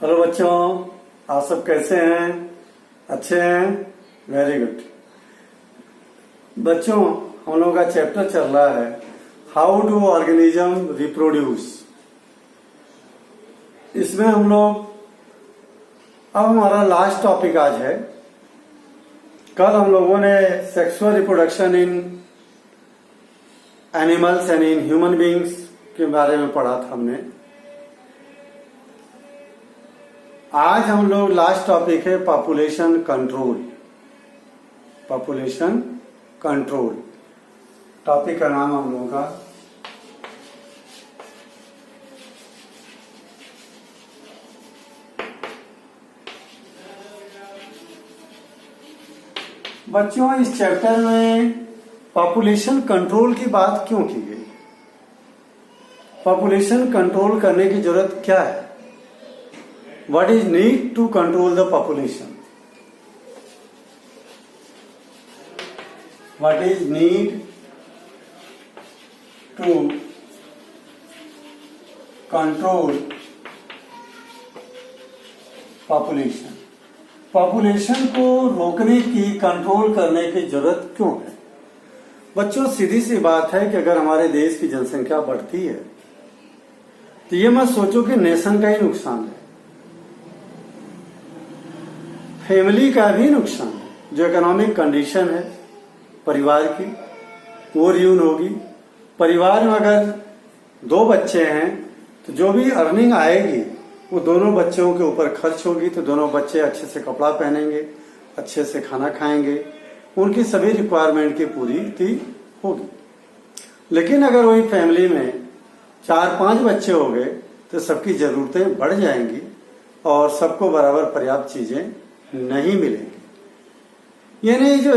Hello बच्चों, आप सब कैसे हैं? अच्छे हैं? Very good. बच्चों, हम लोगों का चैप्टर चल रहा है हाउ डू ऑर्गेनिज्म रिप्रोड्यूस। इसमें हम लोग अब हमारा लास्ट टॉपिक आज है। कल हम लोगों ने sexual reproduction in animals and in human beings के बारे में पढ़ा था हमने। आज हम लोग लास्ट टॉपिक है population control. Population control topic का नाम हम लोगों का। बच्चों, इस चैप्टर में पॉपुलेशन कंट्रोल की बात क्यों की गई? पॉपुलेशन कंट्रोल करने की जरूरत क्या है? What is need to control the population? What is need to control population? Population को रोकने की, कंट्रोल करने की जरूरत क्यों है? बच्चों, सीधी सी बात है कि अगर हमारे देश की जनसंख्या बढ़ती है तो ये मत सोचो कि नेशन का ही नुकसान है, फैमिली का भी नुकसान है। जो इकोनॉमिक कंडीशन है परिवार की, वो रियून होगी। परिवार में अगर 2 बच्चे हैं तो जो भी अर्निंग आएगी वो दोनों बच्चों के ऊपर खर्च होगी, तो दोनों बच्चे अच्छे से कपड़ा पहनेंगे, अच्छे से खाना खाएंगे, उनकी सभी रिक्वायरमेंट की पूरी होगी। लेकिन अगर वही फैमिली में 4-5 बच्चे हो गए तो सबकी जरूरतें बढ़ जाएंगी और सबको बराबर पर्याप्त चीजें नहीं मिलेंगी। यानी जो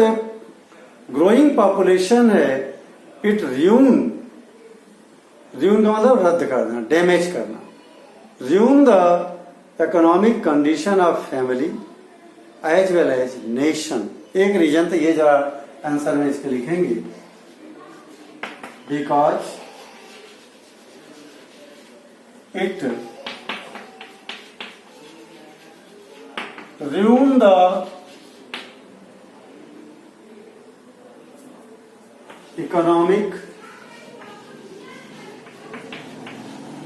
ग्रोइंग पॉपुलेशन है, इट रियून का मतलब रद्द करना, डैमेज करना, ruin the economic condition of family as well as nation. एक रीजन तो ये जरा आंसर में इसके लिखेंगे, because it ruin the economic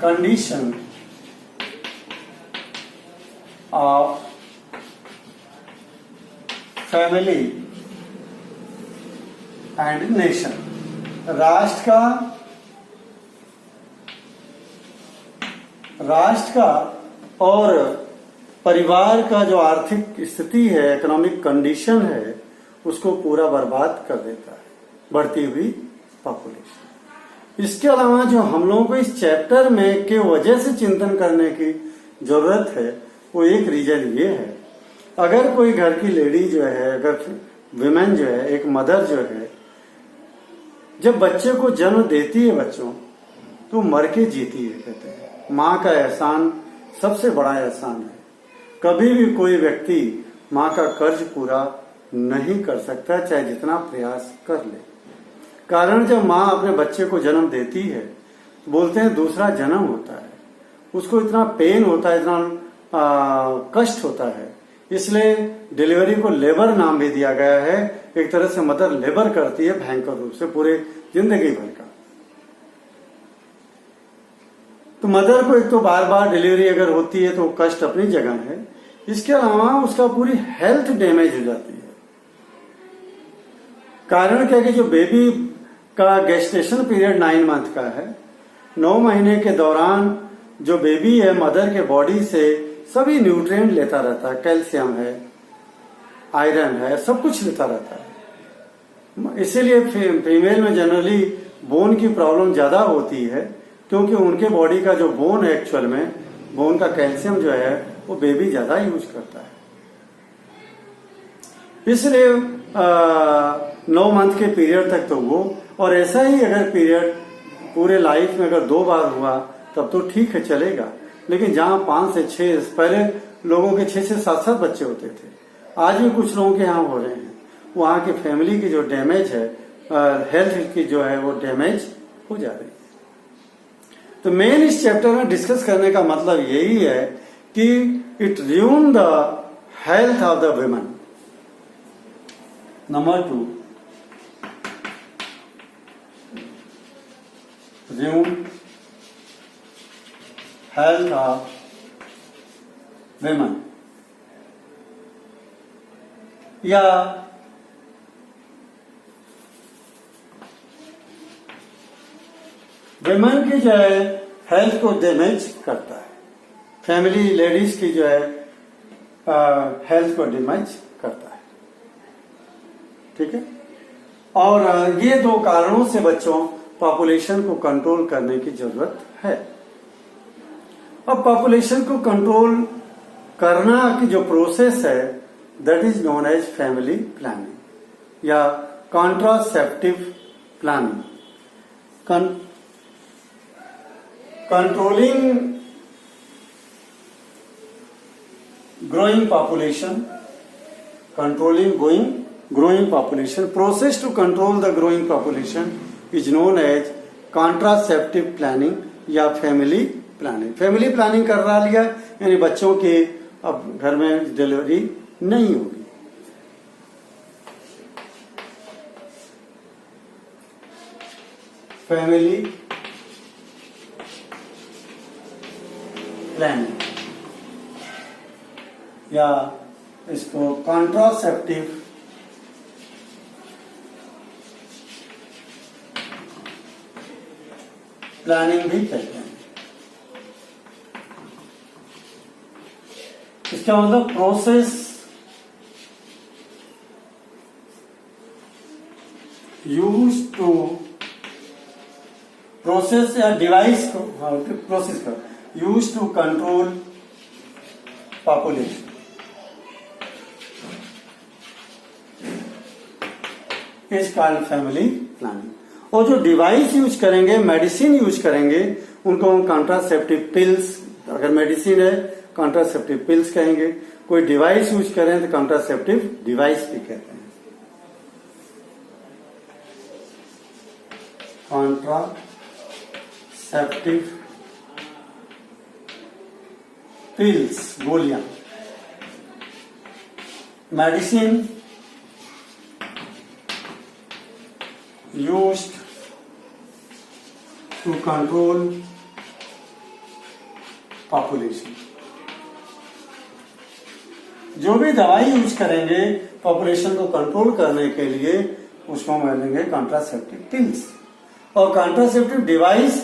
condition of family and nation। राष्ट्र का और परिवार का जो आर्थिक स्थिति है, इकोनॉमिक कंडीशन है, उसको पूरा बर्बाद कर देता है बढ़ती हुई पॉपुलेशन। इसके अलावा जो हम लोगों को इस चैप्टर में के वजह से चिंतन करने की जरूरत है, वो एक रीजन ये है, अगर कोई घर की लेडी जो है, अगर विमेन जो है, एक मदर जो है, जब बच्चे को जन्म देती है बच्चों, तो मर के जीती है। कहते हैं माँ का एहसान सबसे बड़ा एहसान है। कभी भी कोई व्यक्ति माँ का कर्ज पूरा नहीं कर सकता, चाहे जितना प्रयास कर ले। कारण जब माँ अपने बच्चे को जन्म देती है, बोलते हैं दूसरा जन्म होता है, उसको इतना पेन होता है, इतना कष्ट होता है। इसलिए डिलीवरी को लेबर नाम भी दिया गया है। एक तरह से मदर लेबर करती है भयंकर रूप से पूरे जिंदगी भर का। तो मदर को एक तो बार बार डिलीवरी अगर होती है तो कष्ट अपनी जगह है, इसके अलावा उसका पूरी हेल्थ डैमेज हो जाती है। कारण क्या है कि जो बेबी का गेस्टेशन पीरियड 9 मंथ का है, 9 महीने के दौरान जो बेबी है मदर के बॉडी से सभी न्यूट्रिएंट लेता रहता है, कैल्शियम है, आयरन है, सब कुछ लेता रहता है। इसीलिए फीमेल में जनरली बोन की प्रॉब्लम ज्यादा होती है, क्योंकि उनके बॉडी का जो बोन है, एक्चुअल में बोन का कैल्शियम जो है वो बेबी ज्यादा यूज करता है। इसलिए 9 मंथ के पीरियड तक तो वो, और ऐसा ही अगर पीरियड पूरे लाइफ में अगर 2 बार हुआ तब तो ठीक है, चलेगा। लेकिन जहां 5 से 6, पहले लोगों के 6 से 7 बच्चे होते थे, आज भी कुछ लोगों के यहाँ हो रहे हैं। वहां की फैमिली की जो डैमेज है, हेल्थ की जो है वो डैमेज हो जा रही है। तो मेन इस चैप्टर में डिस्कस करने का मतलब यही है कि it ruin the health of the women. Number 2, ruin health of women. या विमेन की जो है हेल्थ को डैमेज करता है, फैमिली लेडीज की जो है हेल्थ को डैमेज करता है, ठीक है। और ये दो कारणों से बच्चों पॉपुलेशन को कंट्रोल करने की जरूरत है। अब पॉपुलेशन को कंट्रोल करना की जो प्रोसेस है that is known as family planning या contraceptive planning. Controlling growing population, growing population, process to control the growing population is known as contraceptive planning या फैमिली प्लानिंग। फैमिली प्लानिंग करा लिया यानी बच्चों के अब घर में डिलीवरी नहीं होगी। फैमिली प्लानिंग या इसको कॉन्ट्रासेप्टिव प्लानिंग भी कहते हैं। इसका मतलब प्रोसेस प्रोसेस या डिवाइस को प्रोसेस का use to control population is called family planning. और जो डिवाइस यूज करेंगे, मेडिसिन यूज करेंगे, उनको हम कॉन्ट्रासेप्टिव पिल्स, अगर मेडिसिन है कॉन्ट्रासेप्टिव पिल्स कहेंगे, कोई डिवाइस यूज करें तो कॉन्ट्रासेप्टिव डिवाइस भी कहते हैं। कॉन्ट्रासेप्टिव पिल्स गोलियां, medicine used to control population। जो भी दवाई यूज करेंगे पॉपुलेशन को कंट्रोल करने के लिए उसको हम कहेंगे कॉन्ट्रासेप्टिव पिल्स। और कॉन्ट्रासेप्टिव डिवाइस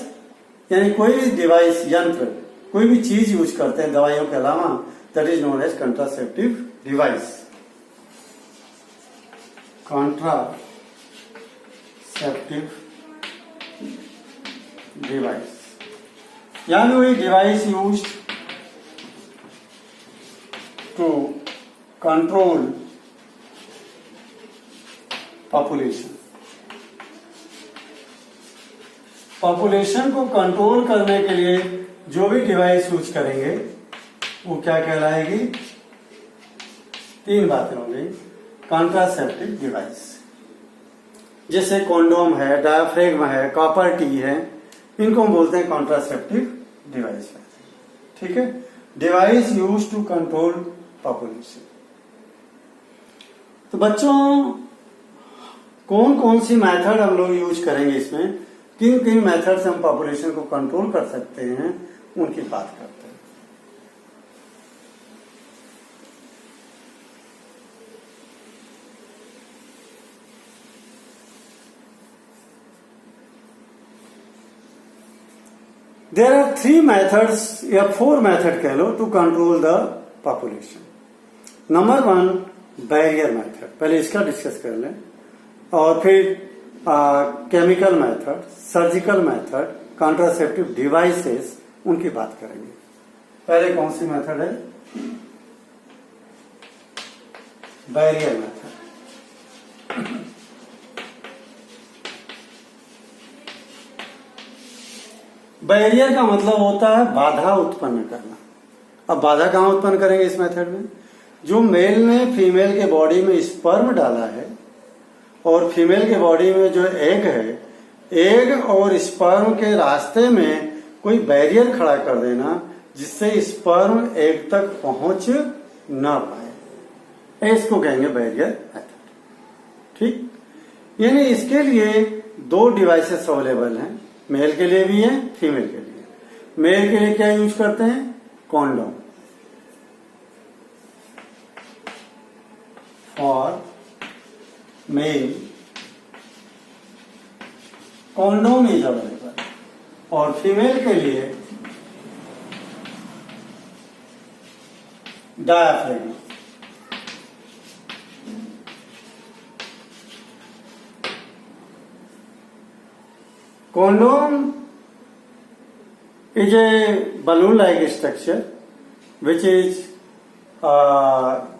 यानी कोई भी डिवाइस, यंत्र, कोई भी चीज यूज करते हैं दवाइयों के अलावा, that is known as contraceptive device. Contraceptive device यानी वही device use to control population. Population को कंट्रोल करने के लिए जो भी डिवाइस यूज करेंगे वो क्या कहलाएगी? 3 बातें होंगी। कॉन्ट्रासेप्टिव डिवाइस जैसे कॉन्डोम है, डायाफ्रेगम है, कॉपर टी है, इनको हम बोलते हैं कॉन्ट्रासेप्टिव डिवाइस। ठीक है, device use to control population. तो बच्चों कौन कौन सी मेथड हम लोग यूज करेंगे, इसमें किन किन मेथड से हम पॉपुलेशन को कंट्रोल कर सकते हैं, उनकी बात करते हैं। There are 3 methods या 4 मेथड कह लो to control the population. Number 1 barrier method, पहले इसका डिस्कस कर लें, और फिर chemical method, surgical method, contraceptive devices, उनकी बात करेंगे। पहले कौन सी मेथड है? Barrier method. बैरियर का मतलब होता है बाधा उत्पन्न करना। अब बाधा कहां उत्पन्न करेंगे इस मेथड में? जो मेल ने फीमेल के बॉडी में स्पर्म डाला है और फीमेल के बॉडी में जो एग है, एग और स्पर्म के रास्ते में कोई बैरियर खड़ा कर देना, जिससे स्पर्म एग तक पहुंच ना पाए। इसको कहेंगे बैरियर मेथड। ठीक, यानी इसके लिए दो डिवाइसेस अवेलेबल हैं, मेल के लिए भी है, फीमेल के लिए। मेल के लिए क्या यूज करते हैं? Condom. For male condom is available, और फीमेल के लिए डायाफ्रेगम। Condom is a balloon-like structure which is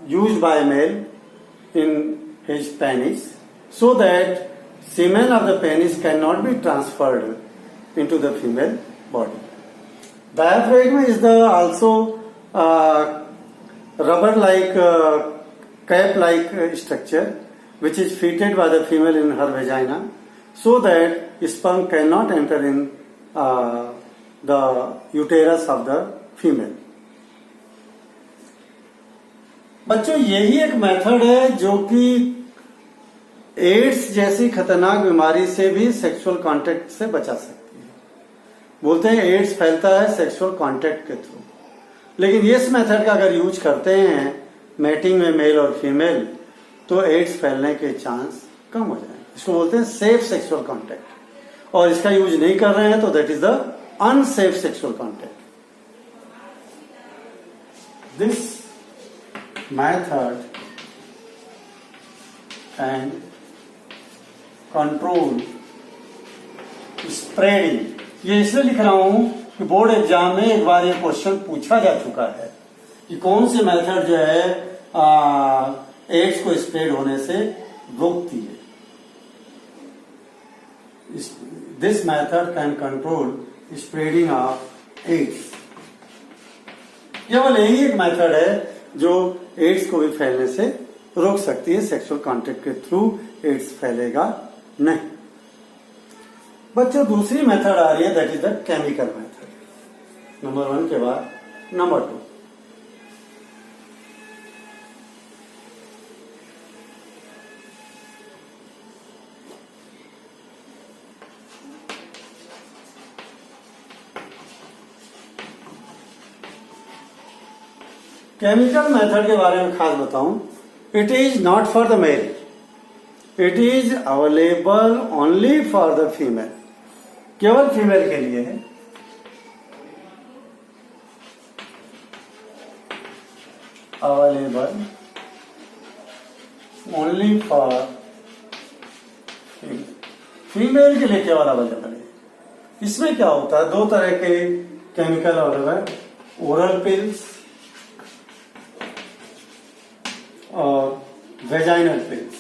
used by a male in his penis, so that semen of the penis cannot be transferred into the female body. Diaphragm is the also rubber-like cap-like structure which is fitted by the female in her vagina, so that sperm cannot enter in the uterus of the female. बच्चों, यही एक method है जो कि ads जैसी खतरनाक बीमारी से भी सेक्सुअल कांटेक्ट से बचा सकती है। बोलते हैं एड्स फैलता है सेक्सुअल कांटेक्ट के थ्रू, लेकिन इस मेथड का अगर यूज करते हैं मैटिंग में मेल और फीमेल तो एड्स फैलने के चांस कम हो जाए। इसको बोलते हैं सेफ सेक्सुअल कांटेक्ट, और इसका यूज नहीं कर रहे हैं तो that is the unsafe sexual contact. This method can control spreading. ये इसलिए लिख रहा हूं कि बोर्ड एग्जाम में एक बार ये क्वेश्चन पूछा जा चुका है कि कौन सी मेथड जो है एड्स को स्प्रेड होने से रोकती है। This method can control spreading of AIDS. केवल यही एक मेथड है जो एड्स को भी फैलने से रोक सकती है। सेक्सुअल कांटेक्ट के थ्रू एड्स फैलेगा नहीं। बच्चों, दूसरी मेथड आ रही है, that is the chemical method. Number 1 के बाद नंबर 2। केमिकल मेथड के बारे में खास बताऊं, it is not for the male, it is available only for the female. केवल फीमेल के लिए है। Available only for female. Female के लिए केवल अवेलेबल है। इसमें क्या होता है, दो तरह के केमिकल अवेलेबल है, ओरल पिल्स और वेजाइनल पिल्स।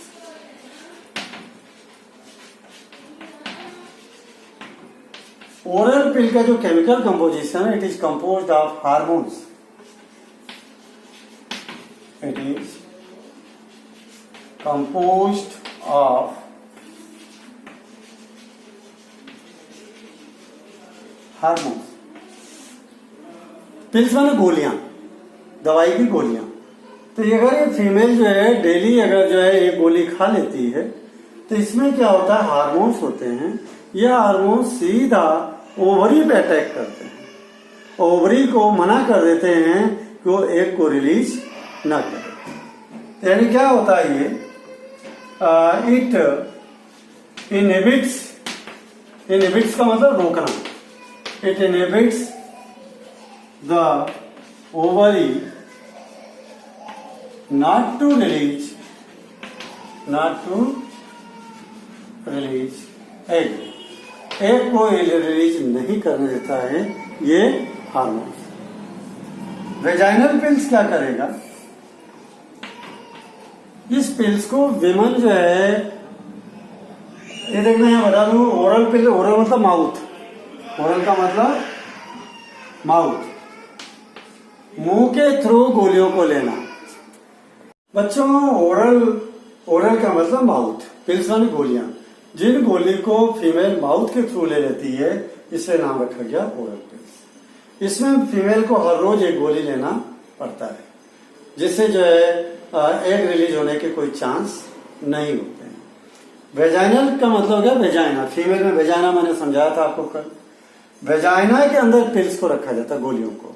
ओरल पिल का जो केमिकल कंपोजिशन है, it is composed of hormones. It is composed of hormones. Pills माने गोलियां, दवाई की गोलियां। तो अगर ये फीमेल जो है डेली अगर जो है एक गोली खा लेती है तो इसमें क्या होता है, हार्मोन्स होते हैं। ये हार्मोन सीधा ओवरी पे अटैक करते हैं, ओवरी को मना कर देते हैं कि वो एग को रिलीज ना करे। यानी क्या होता है ये, इट इनहिबिट्स का मतलब रोकना। It inhibits the ovary not to release egg को रिलीज नहीं करने देता है ये हार्मोन। वेजाइनल पिल्स क्या करेगा, इस पिल्स को विमन जो है, ये देखना है बता दूं, ओरल पिल, ओरल मतलब माउथ, ओरल का मतलब माउथ, मुंह के थ्रू गोलियों को लेना। बच्चों, ओरल का मतलब माउथ, पिल्स मानी गोलियां। जिन गोली को फीमेल माउथ के थ्रू ले लेती है, इससे नाम रखा गया ओरल पिल्स। इसमें फीमेल को हर रोज एक गोली लेना पड़ता है, जिससे जो है एग रिलीज होने के कोई चांस नहीं होते हैं। वेजाइनल का मतलब हो गया वेजाइना, फीमेल में वेजाइना मैंने समझाया था आपको कल। वेजाइना के अंदर पिल्स को रखा जाता है, गोलियों को,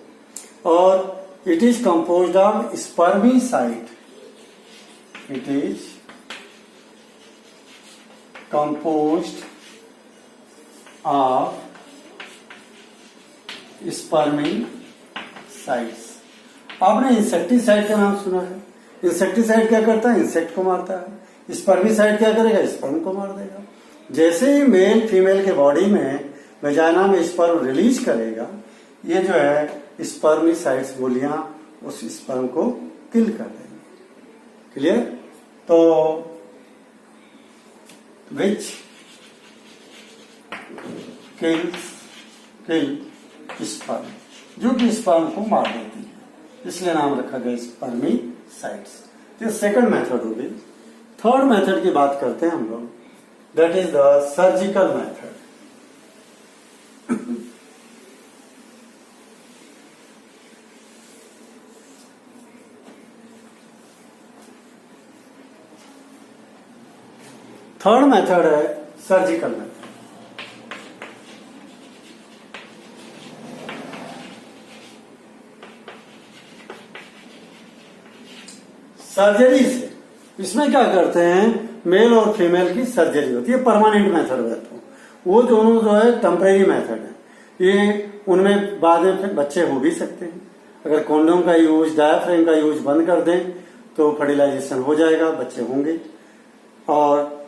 और it is composed of spermicide. It is composed of स्पर्मिसाइड्स। आपने इंसेक्टिसाइड का नाम सुना है। इंसेक्टिसाइड क्या करता है? इंसेक्ट को मारता है। स्पर्मिसाइड क्या करेगा? स्पर्म को मार देगा। जैसे ही मेल फीमेल के बॉडी में वेजाइना में स्पर्म रिलीज करेगा, ये जो है स्पर्मिसाइड्स गोलियां उस स्पर्म को किल कर देंगे। क्लियर? तो विच किल स्पर्म, जो कि स्पर्म को मार देती है, इसलिए नाम रखा गया स्पर्मिसाइड्स। तो सेकंड मेथड हो गई। थर्ड मेथड की बात करते हैं हम लोग, that is the surgical method. Third method है सर्जिकल मेथड। सर्जरी से, इसमें क्या करते हैं, मेल और फीमेल की सर्जरी होती है। परमानेंट मेथड है, तो वो दोनों जो है टेम्परेरी मेथड है। ये उनमें बाद में फिर बच्चे हो भी सकते हैं। अगर कॉन्डोम का यूज, डायाफ्रेम का यूज बंद कर दें तो फर्टिलाइजेशन हो जाएगा, बच्चे होंगे। और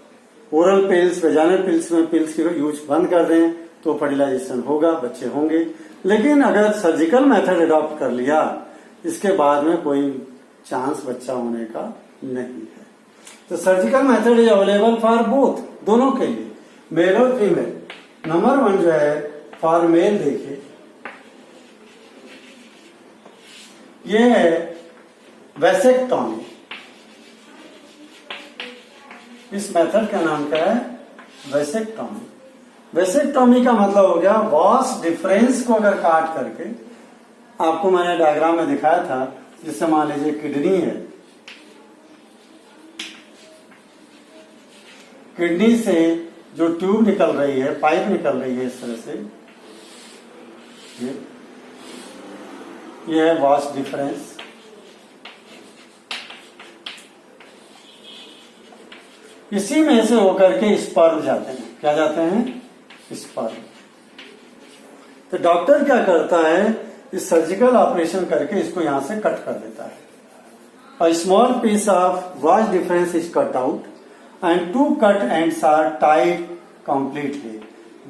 ओरल पिल्स, वेजाइनल पिल्स में पिल्स की यूज बंद कर दें तो फर्टिलाइजेशन होगा, बच्चे होंगे। लेकिन अगर सर्जिकल मेथड अडॉप्ट कर लिया, इसके बाद में कोई चांस बच्चा होने का नहीं है। तो surgical method is available for both, दोनों के लिए, मेल और फीमेल। नंबर 1 जो है फॉर मेल, देखिए ये है वेसेक्टॉमी। इस मेथड का नाम क्या है? वेसेक्टॉमी। वेसेक्टॉमी का मतलब हो गया वास डिफरेंस को अगर काट करके, आपको मैंने डायग्राम में दिखाया था, जिससे मान लीजिए किडनी है, किडनी से जो ट्यूब निकल रही है, पाइप निकल रही है इस तरह से, ये है वास डिफरेंस। इसी में से होकर के स्पर्म जाते हैं। क्या जाते हैं? स्पर्म। तो डॉक्टर क्या करता है, इस सर्जिकल ऑपरेशन करके इसको यहां से कट कर देता है। A small piece of vas deferens is cut out and 2 cut ends are tied completely.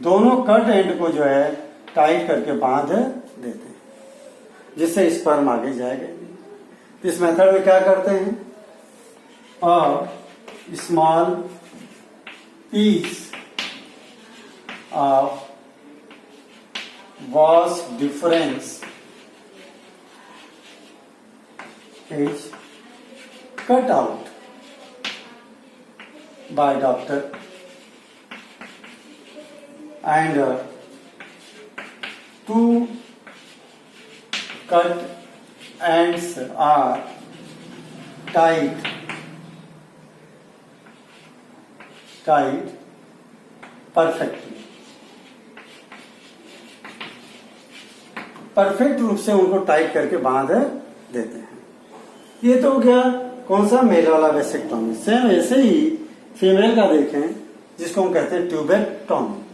दोनों कट एंड को जो है टाइट करके बांध देते हैं, जिससे स्पर्म आगे जाएगा। इस मेथड में क्या करते हैं, small piece of was difference is cut out by doctor and 2 cut ends are tied perfectly। Perfect रूप से उनको टाइट करके बांध देते हैं। ये तो हो गया कौन सा? मेल वाला वेसेक्टॉमी। सेम ऐसे ही फीमेल का देखें, जिसको हम कहते हैं ट्यूबेक्टॉमी।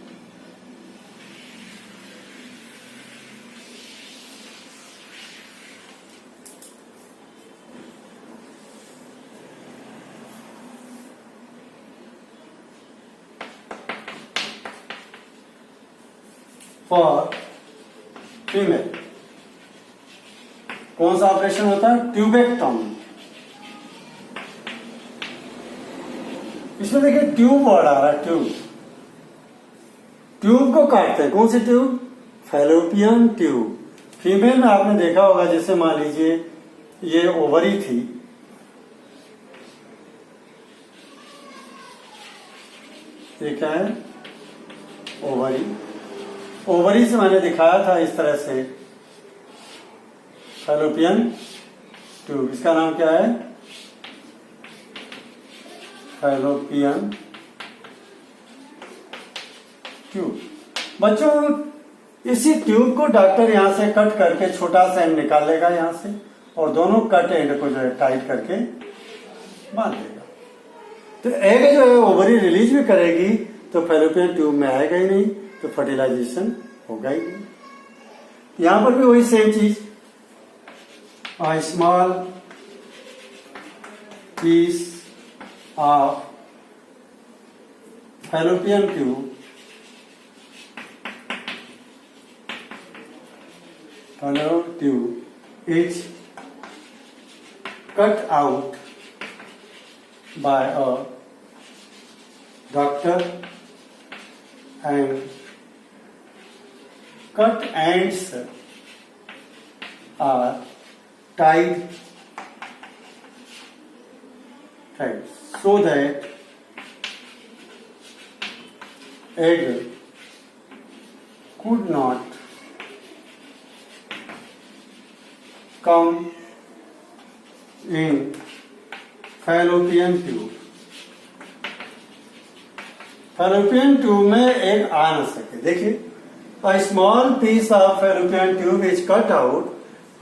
फॉर फीमेल कौन सा ऑपरेशन होता है? ट्यूबेक्टॉमी। इसमें देखिए ट्यूब वर्ड आ रहा है, ट्यूब। ट्यूब को काटते हैं, कौन सी ट्यूब? Fallopian tube. फीमेल में आपने देखा होगा, जैसे मान लीजिए ये ओवरी थी, ये क्या है? ओवरी। ओवरी से मैंने दिखाया था इस तरह से फैलोपियन ट्यूब, इसका नाम क्या है? Fallopian tube. बच्चों, इसी ट्यूब को डॉक्टर यहां से कट करके छोटा सा एंड निकालेगा यहां से, और दोनों कट एंड को जो है टाइट करके बांध देगा। तो एग जो है ओवरी रिलीज भी करेगी तो फैलोपियन ट्यूब में आएगा ही नहीं, तो फर्टिलाइजेशन होगा ही नहीं। यहां पर भी वही सेम चीज, small piece of fallopian tube is cut out by a doctor and cut ends are tied so that egg could not come in fallopian tube. fallopian tube में एग आ न सके। देखिए, a small piece of fallopian tube is cut out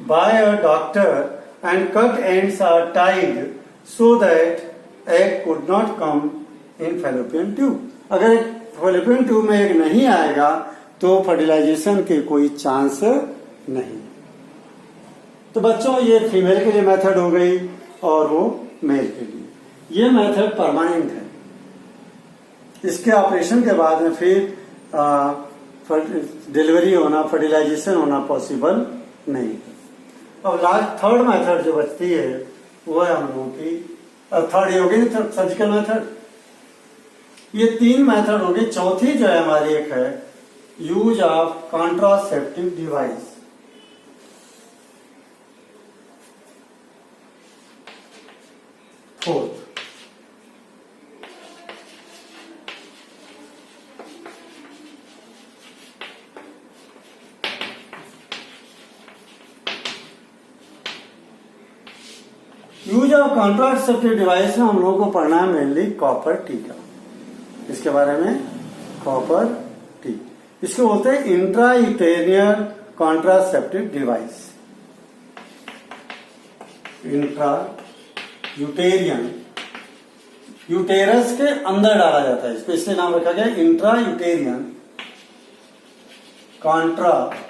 by a doctor and cut ends are tied so that egg could not come in fallopian tube. अगर fallopian tube में egg नहीं आएगा तो fertilisation के कोई चांस नहीं। तो बच्चों, ये फीमेल के लिए मेथड हो गई और वो मेल के लिए। ये मेथड परमानेंट है, इसके ऑपरेशन के बाद में फिर डिलीवरी होना, फर्टिलाइजेशन होना पॉसिबल नहीं है। अब लास्ट थर्ड मेथड जो बचती है वो है हम लोगों की, थर्ड हो गई सर्जिकल मेथड। ये 3 मेथड हो गई। चौथी जो है हमारी एक है use of contraceptive device. Fourth, use of contraceptive device में हम लोगों को पढ़ना है मेनली कॉपर टी का। इसके बारे में कॉपर टी, इसको बोलते हैं इंट्रायूटेरियल कॉन्ट्रासेप्टिव डिवाइस। यूटेरियन, यूटेरस के अंदर डाला जाता है इसको, इसलिए नाम रखा गया इंट्रा यूटेरियन कॉन्ट्रासेप्टिव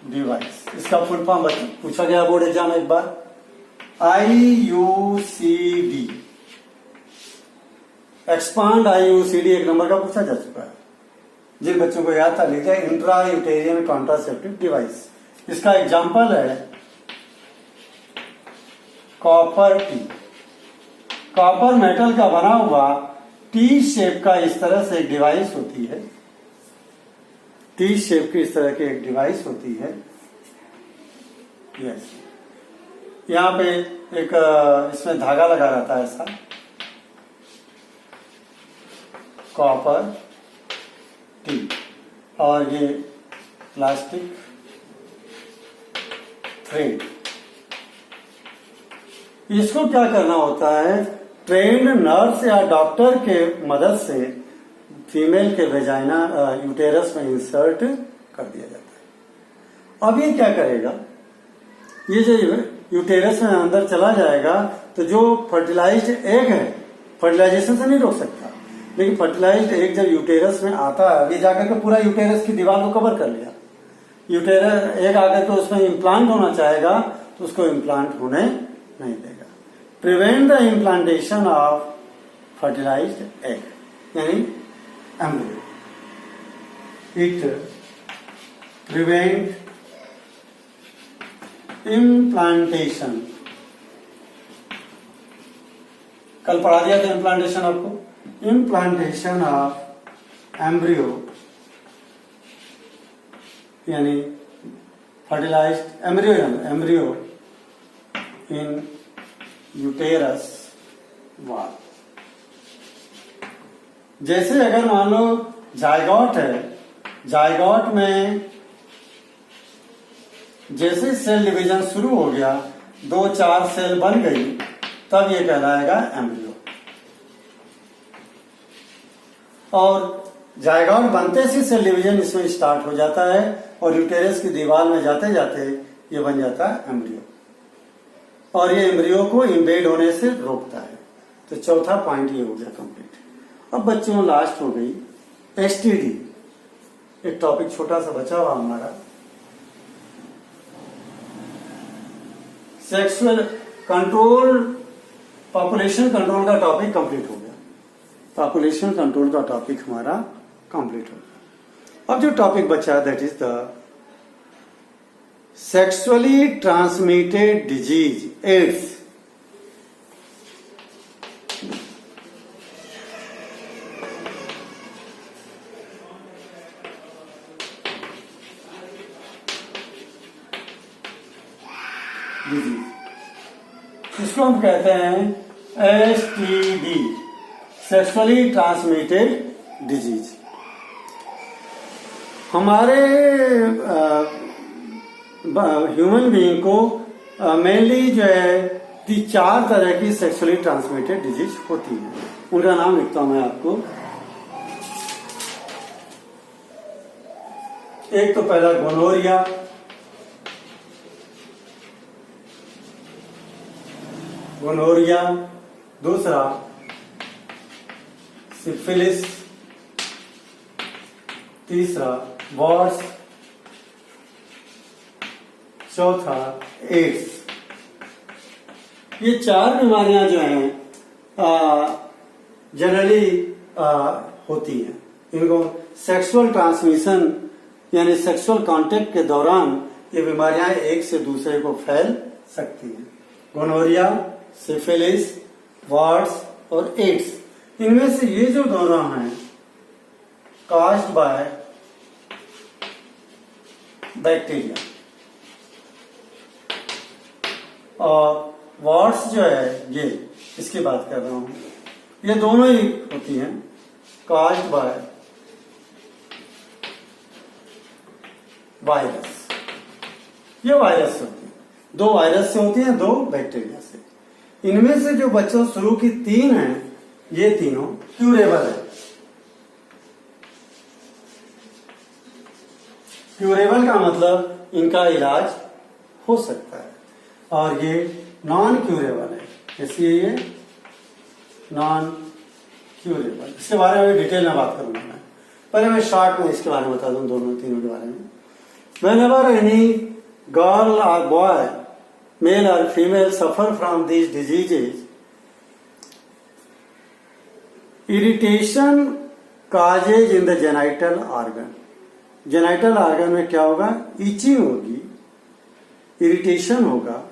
डिवाइस। इसका फुल फॉर्म पूछा गया बोर्ड एग्जाम एक बार, IUCD, एक्सपांड IUCD एक नंबर का पूछा जा चुका है। जिन बच्चों को याद था लिख जाए, इंट्रा यूटेरियन कॉन्ट्रासेप्टिव डिवाइस। इसका एग्जाम्पल है कॉपर टी। कॉपर मेटल का बना हुआ टी शेप का इस तरह से एक डिवाइस होती है, टी शेप की इस तरह की एक डिवाइस होती है। यस, यहां पे एक इसमें धागा लगा रहता है ऐसा, कॉपर टी, और ये प्लास्टिक थ्रेड। इसको क्या करना होता है, ट्रेन्ड नर्स या डॉक्टर के मदद से फीमेल के वेजाइना यूटेरस में इंसर्ट कर दिया जाता है। अब ये क्या करेगा, ये जो यूटेरस में अंदर चला जाएगा तो जो फर्टिलाइज्ड एग है, फर्टिलाइजेशन से नहीं रोक सकता, लेकिन फर्टिलाइज्ड एग जब यूटेरस में आता है, ये जाकर के पूरा यूटेरस की दीवार को कवर कर लिया। यूटेरस एग आकर के उसमें इम्प्लांट होना चाहेगा तो उसको इम्प्लांट होने नहीं देगा। Prevent the implantation of fertilised egg, यानी एम्ब्रियो। इट प्रिवेंट इम्प्लांटेशन, कल पढ़ा दिया था इम्प्लांटेशन आपको, इम्प्लांटेशन ऑफ एम्ब्रियो यानी fertilised embryo in uterus wall. जैसे अगर मान लो जायगॉट है, जायगॉट में जैसे सेल डिवीजन शुरू हो गया, 2-4 सेल बन गई, तब ये कहलाएगा एम्ब्रियो। और जायगोट बनते से सेल डिवीजन इसमें स्टार्ट हो जाता है और यूटेरस की दीवार में जाते जाते ये बन जाता है एम्ब्रियो, और ये एम्ब्रियो को इम्बेड होने से रोकता है। तो चौथा पॉइंट ये हो गया कंप्लीट। अब बच्चों लास्ट हो गई एसटीडी, एक टॉपिक छोटा सा बचा हुआ हमारा, सेक्सुअल कंट्रोल। पॉपुलेशन कंट्रोल का टॉपिक कंप्लीट हो गया, पॉपुलेशन कंट्रोल का टॉपिक हमारा कंप्लीट हो गया। अब जो टॉपिक बचा that is the sexually transmitted disease, AIDS. इसको हम कहते हैं एसटीडी, सेक्सुअली ट्रांसमिटेड डिजीज। हमारे ह्यूमन बीइंग को मेनली जो है 4 तरह की सेक्सुअली ट्रांसमिटेड डिजीज होती है। उनका नाम लिखता हूं मैं आपको। एक तो पहला गोनोरिया, गोनोरिया, दूसरा सिफिलिस, तीसरा वॉर्स, चौथा एड्स। ये 4 बीमारियां जो हैं जनरली होती हैं। इनको सेक्सुअल ट्रांसमिशन यानी सेक्सुअल कांटेक्ट के दौरान ये बीमारियां एक से दूसरे को फैल सकती हैं। गोनोरिया, सिफिलिस, वॉर्स और एड्स, इनमें से ये जो दोनों हैं कास्ड बाय बैक्टीरिया, और वॉर्स जो है ये इसकी बात कर रहा हूं, ये दोनों ही होती हैं कास्ड बाय वायरस। ये वायरस से होती है, 2 वायरस से होती हैं, 2 बैक्टीरिया से। इनमें से जो बच्चों शुरू की 3 हैं, ये तीनों क्यूरेबल है। क्यूरेबल का मतलब इनका इलाज हो सकता है, और ये नॉन क्यूरेबल है, इसलिए ये नॉन क्यूरेबल। इसके बारे में डिटेल में बात करूंगा मैं। पहले मैं शॉर्ट में इसके बारे में बता दूं, दोनों तीनों के बारे में। Whenever any girl or boy, male or female, suffer from these diseases, irritation causes in the genital organ. Genital organ में क्या होगा? इचिंग होगी, इरिटेशन होगा,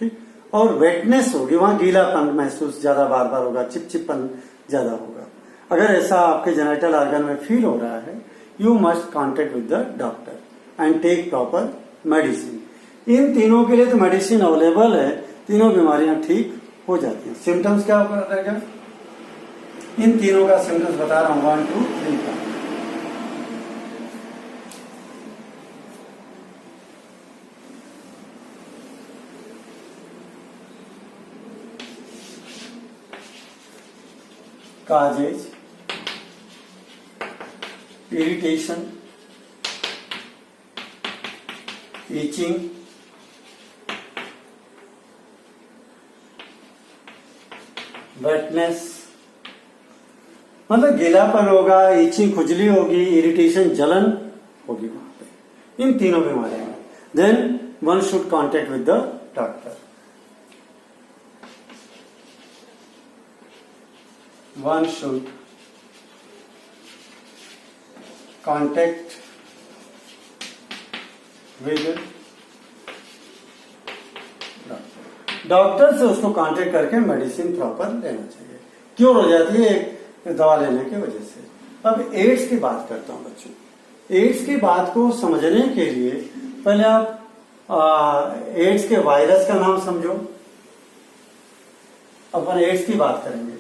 ठीक, और वेटनेस होगी, वहां गीलापन महसूस ज्यादा बार बार होगा, चिपचिपन ज्यादा होगा। अगर ऐसा आपके जेनाइटल ऑर्गन में फील हो रहा है, you must contact with the doctor and take proper medicine. इन तीनों के लिए तो मेडिसिन अवेलेबल है, तीनों बीमारियां ठीक हो जाती हैं। सिम्टम्स क्या रहेगा? इन तीनों का सिम्टम्स बता रहा हूं, 1, 2, 3 का। causes irritation, itching, wetness, मतलब गीलापन होगा, इचिंग खुजली होगी, इरिटेशन जलन होगी वहां पे, इन तीनों बीमारियों में। Then one should contact with the doctor. One should contact with doctor से उसको कांटेक्ट करके मेडिसिन प्रॉपर लेना चाहिए, क्योर हो जाती है एक दवा लेने की वजह से। अब एड्स की बात करता हूं बच्चों। एड्स की बात को समझने के लिए पहले आप एड्स के वायरस का नाम समझो। अपन एड्स की बात करेंगे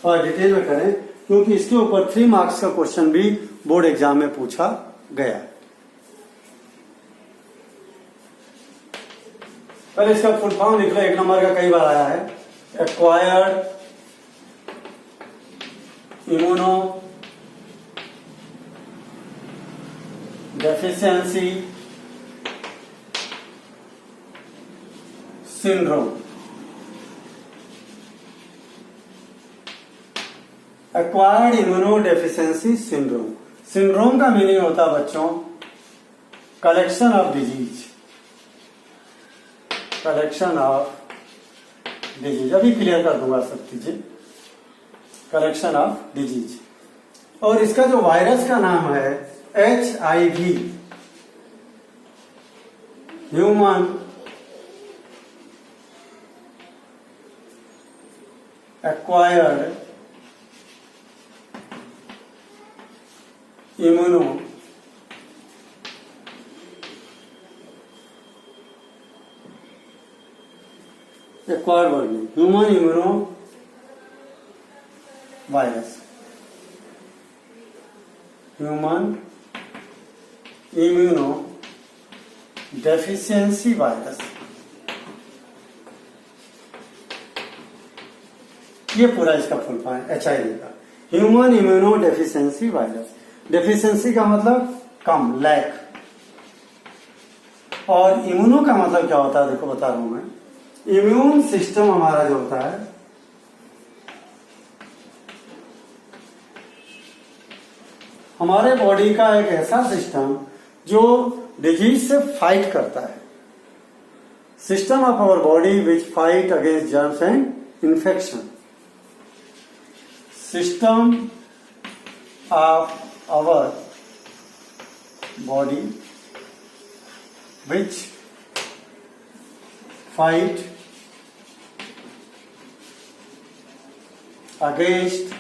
और डिटेल में करें, क्योंकि इसके ऊपर 3 मार्क्स का क्वेश्चन भी बोर्ड एग्जाम में पूछा गया। पहले इसका फुल फॉर्म लिख लो, 1 नंबर का कई बार आया है। Acquired immunodeficiency syndrome. Acquired immunodeficiency syndrome. Syndrome का मीनिंग होता है बच्चों collection of disease, collection of disease. अभी क्लियर कर दूंगा सब चीजें। Collection of disease. और इसका जो वायरस का नाम है HIV, human acquired immuno acquired word में human immuno virus, human immunodeficiency virus, ये पूरा इसका फुल फॉर्म HIV का। Human immunodeficiency virus. Deficiency का मतलब कम, लैक, और इम्यूनो का मतलब क्या होता है देखो बता रहा हूं मैं। इम्यून सिस्टम हमारा जो होता है हमारे बॉडी का एक ऐसा सिस्टम जो डिजीज से फाइट करता है। System of our body which fight against germs and infection. System of our body which fight against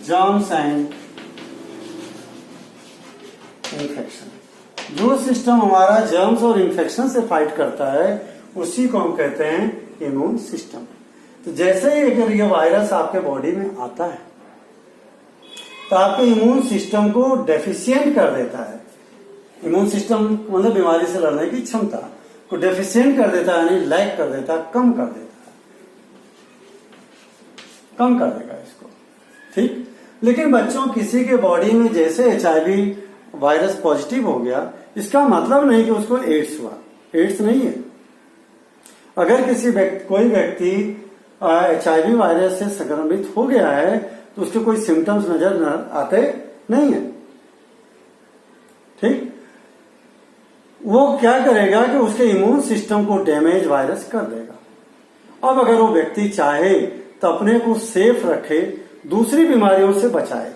germs and infection. जो सिस्टम हमारा जर्म्स और इन्फेक्शन से फाइट करता है उसी को हम कहते हैं इम्यून सिस्टम। तो जैसे ही अगर ये वायरस आपके बॉडी में आता है तो आपके इम्यून सिस्टम को डेफिशिएंट कर देता है। इम्यून सिस्टम मतलब बीमारी से लड़ने की क्षमता को डेफिशिएंट कर देता है, यानी लैक कर देता है, कम कर देता है, कम कर देगा इसको, ठीक। लेकिन बच्चों किसी के बॉडी में जैसे HIV वायरस पॉजिटिव हो गया इसका मतलब नहीं कि उसको एड्स हुआ। एड्स नहीं है। अगर कोई व्यक्ति HIV वायरस से संक्रमित हो गया है तो उसके कोई सिम्टम्स नजर न आते नहीं है, ठीक। वो क्या करेगा कि उसके इम्यून सिस्टम को डैमेज वायरस कर देगा। अब अगर वो व्यक्ति चाहे तो अपने को सेफ रखे, दूसरी बीमारियों से बचाए।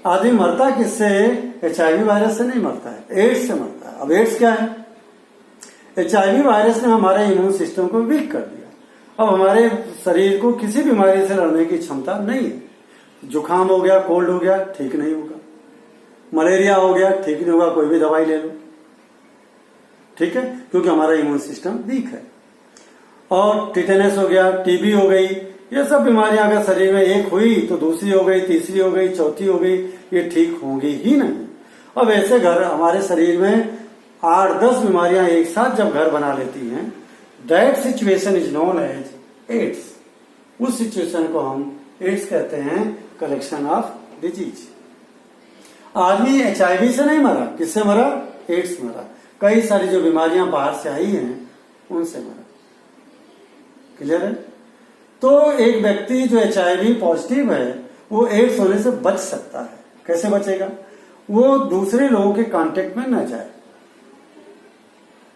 आदमी मरता किससे? HIV वायरस से नहीं मरता है, एड्स से मरता है। अब एड्स क्या है? HIV वायरस ने हमारे इम्यून सिस्टम को वीक कर दिया। अब हमारे शरीर को किसी बीमारी से लड़ने की क्षमता नहीं है। जुकाम हो गया, कोल्ड हो गया, ठीक नहीं होगा। मलेरिया हो गया, ठीक नहीं होगा, कोई भी दवाई ले लो, ठीक है, क्योंकि हमारा इम्यून सिस्टम वीक है। और टिटेनस हो गया, TB हो गई, ये सब बीमारियां अगर शरीर में एक हुई तो दूसरी हो गई, तीसरी हो गई, चौथी हो गई, ये ठीक होंगी ही नहीं। अब ऐसे घर हमारे शरीर में 8-10 बीमारियां एक साथ जब घर बना लेती हैं, that situation is known as AIDS. उस सिचुएशन को हम एड्स कहते हैं, कलेक्शन ऑफ डिजीज। आदमी HIV से नहीं मरा, किससे मरा? एड्स मरा। कई सारी जो बीमारियां बाहर से आई हैं उनसे मरा। क्लियर है? तो एक व्यक्ति जो HIV पॉजिटिव है वो एड्स होने से बच सकता है। कैसे बचेगा? वो दूसरे लोगों के कांटेक्ट में न जाए।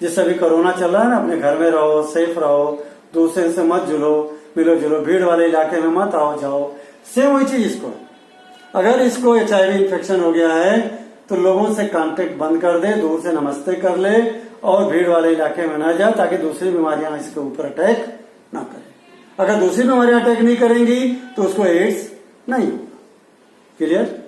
जैसे अभी कोरोना चल रहा है ना, अपने घर में रहो, सेफ रहो, दूसरे से मत जुलो, मिलो जुलो, भीड़ वाले इलाके में मत आओ जाओ। सेम वही चीज इसको, अगर इसको HIV इन्फेक्शन हो गया है तो लोगों से कांटेक्ट बंद कर दे, दूर से नमस्ते कर ले और भीड़ वाले इलाके में न जाए, ताकि दूसरी बीमारियां इसके ऊपर अटैक ना करें। अगर दूसरी बीमारियां अटैक नहीं करेंगी तो उसको एड्स नहीं होगा। क्लियर?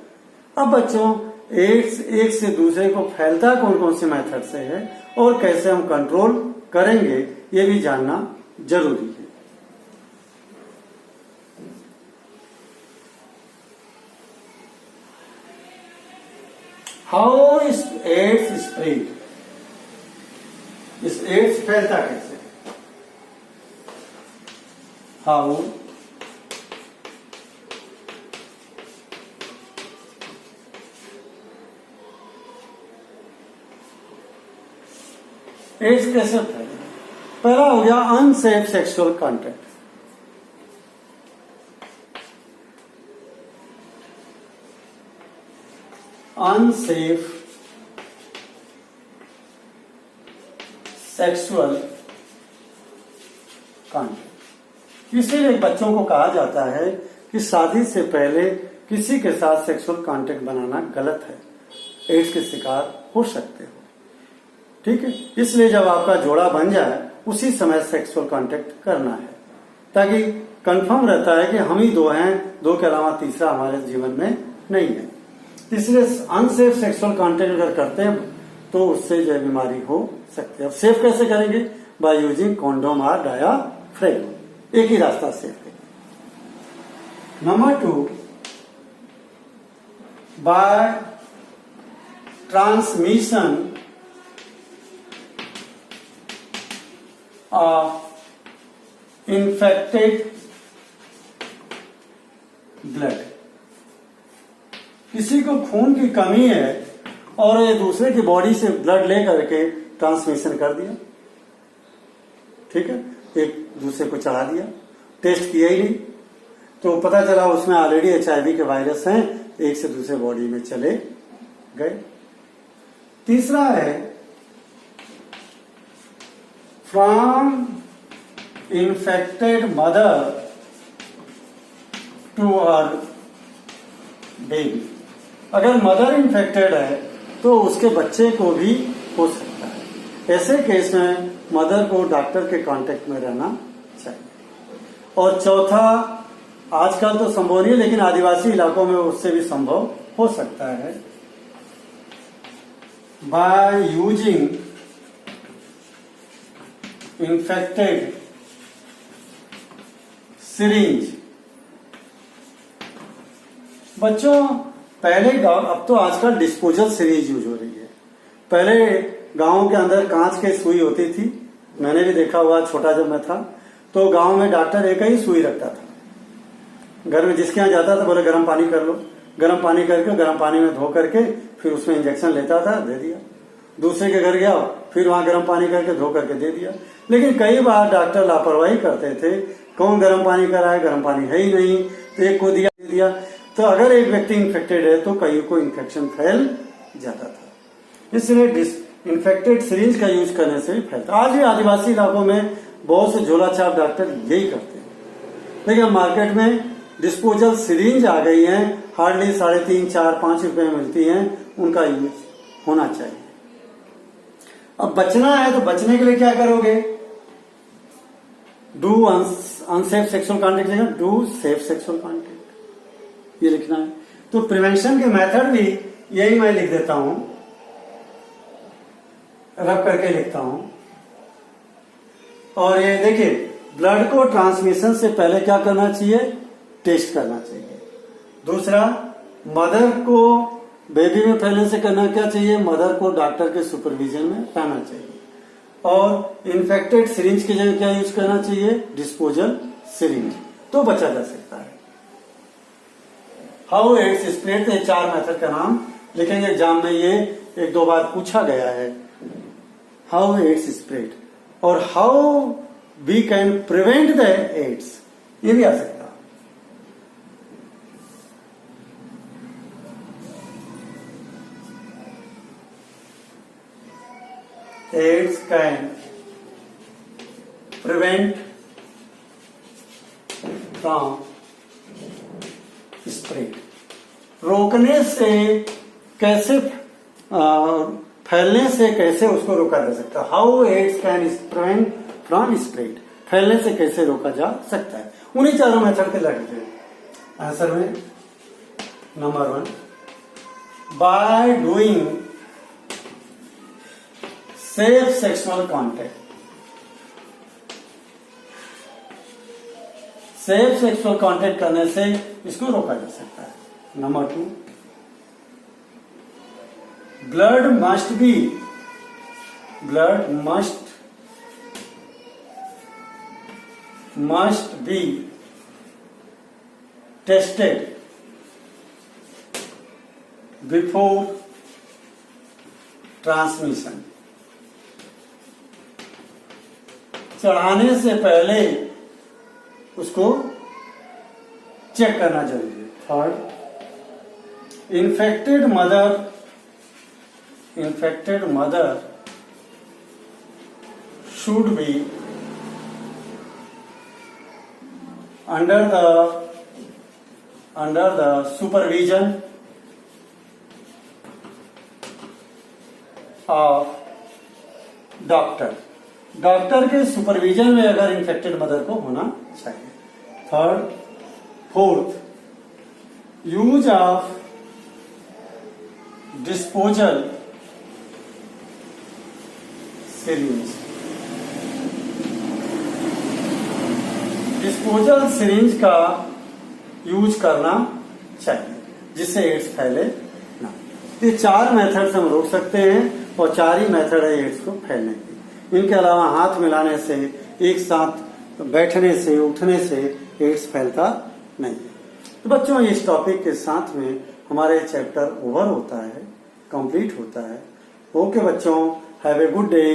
अब बच्चों, एड्स एक से दूसरे को फैलता कौन कौन से मेथड से है और कैसे हम कंट्रोल करेंगे ये भी जानना जरूरी है। How is AIDS spread? इस एड्स फैलता कैसे, हाउ एड्स कैसे फैले। पहला हो गया unsafe sexual contact. Unsafe sexual contact, इसीलिए बच्चों को कहा जाता है कि शादी से पहले किसी के साथ सेक्सुअल कॉन्टेक्ट बनाना गलत है, एड्स के शिकार हो सकते हो। ठीक है, इसलिए जब आपका जोड़ा बन जाए उसी समय सेक्सुअल कॉन्टेक्ट करना है, ताकि कंफर्म रहता है कि हम ही दो हैं, दो के अलावा तीसरा हमारे जीवन में नहीं है। इसलिए अनसेफ सेक्सुअल कॉन्टेक्ट अगर करते हैं तो उससे जो बीमारी हो सकती है। अब सेफ कैसे करेंगे, बाय यूजिंग कॉन्डोम और डायाफ्रेम, एक ही रास्ता सेफ है। Number 2, by transmission of infected blood. किसी को खून की कमी है और ये दूसरे की बॉडी से ब्लड ले करके ट्रांसमिशन कर दिया, ठीक है, एक दूसरे को चढ़ा दिया, टेस्ट किया ही नहीं, तो पता चला उसमें ऑलरेडी HIV के वायरस हैं, एक से दूसरे बॉडी में चले गए। तीसरा है from infected mother to her baby. अगर मदर इन्फेक्टेड है तो उसके बच्चे को भी हो सकता है। ऐसे केस में मदर को डॉक्टर के कांटेक्ट में रहना चाहिए। और चौथा, आजकल तो संभव नहीं, लेकिन आदिवासी इलाकों में उससे भी संभव हो सकता है, बाय यूजिंग इन्फेक्टेड सिरिंज। बच्चों पहले अब तो आजकल डिस्पोजल सिरिंज यूज हो रही है। पहले गांव के अंदर कांच की सुई होती थी, मैंने भी देखा हुआ, छोटा जब मैं था तो गांव में डॉक्टर एक ही सुई रखता था। घर में जिसके यहाँ जाता था बोले गर्म पानी कर लो, गर्म पानी करके गर्म पानी में धो करके फिर उसमें इंजेक्शन लेता था, दे दिया। दूसरे के घर गया, फिर वहां गर्म पानी करके धो करके दे दिया। लेकिन कई बार डॉक्टर लापरवाही करते थे, कौन गर्म पानी कराए, गर्म पानी है ही नहीं, तो एक को दिया दे दिया। तो अगर एक व्यक्ति इन्फेक्टेड है तो कई को इन्फेक्शन फैल जाता था। इसलिए इन्फेक्टेड सिरिंज का यूज करने से भी फैलता। आज भी आदिवासी इलाकों में बहुत से झोला छाप डॉक्टर यही करते हैं, लेकिन मार्केट में डिस्पोजल सिरिंज आ गई हैं, हार्डली 3.5, 4, 5 रुपए में मिलती हैं, उनका यूज होना चाहिए। अब बचना है तो बचने के लिए क्या करोगे, डू अनसेफ सेक्सुअल कॉन्टेक्ट जगह डू सेफ सेक्सुअल कॉन्टेक्ट, ये लिखना है। तो प्रिवेंशन के मेथड भी यही मैं लिख देता हूं, रब करके लिखता हूं। और ये देखिए, ब्लड को ट्रांसमिशन से पहले क्या करना चाहिए, टेस्ट करना चाहिए। दूसरा, मदर को बेबी में फैलने से करना क्या चाहिए, मदर को डॉक्टर के सुपरविजन में रहना चाहिए। और इन्फेक्टेड सिरिंज की जगह क्या यूज करना चाहिए, डिस्पोजल सिरिंज, तो बचा जा सकता है। हाउ एड्स स्प्रेड, 4 मेथड का नाम लिखेंगे एग्जाम में, ये 1-2 बार पूछा गया है। हाउ एड्स स्प्रेड और how we can prevent the AIDS, ये भी आ सकता है। AIDS can prevent from spread। रोकने से कैसे, फैलने से कैसे उसको रोका जा सकता है। How AIDS can prevent from spread, फैलने से कैसे रोका जा सकता है। उन्हीं 4 मेथड के लगे थे आंसर में। Number 1, by doing safe sexual contact. Safe sexual contact करने से इसको रोका जा सकता है। Number 2, blood must must be tested before transmission. चढ़ाने से पहले उसको चेक करना जरूरी है। Third, infected mother should be under the supervision of doctor के सुपरविजन में अगर इन्फेक्टेड मदर को होना चाहिए। Third, fourth, use of disposal syringe का यूज करना चाहिए जिससे एड्स फैले ना। ये 4 मेथड से हम रोक सकते हैं और 4 ही मेथड है एड्स को फैलने की। इनके अलावा हाथ मिलाने से, एक साथ बैठने से, उठने से एड्स फैलता नहीं। तो बच्चों, इस टॉपिक के साथ में हमारे चैप्टर ओवर होता है, कंप्लीट होता है। ओके बच्चों, हैव ए गुड डे।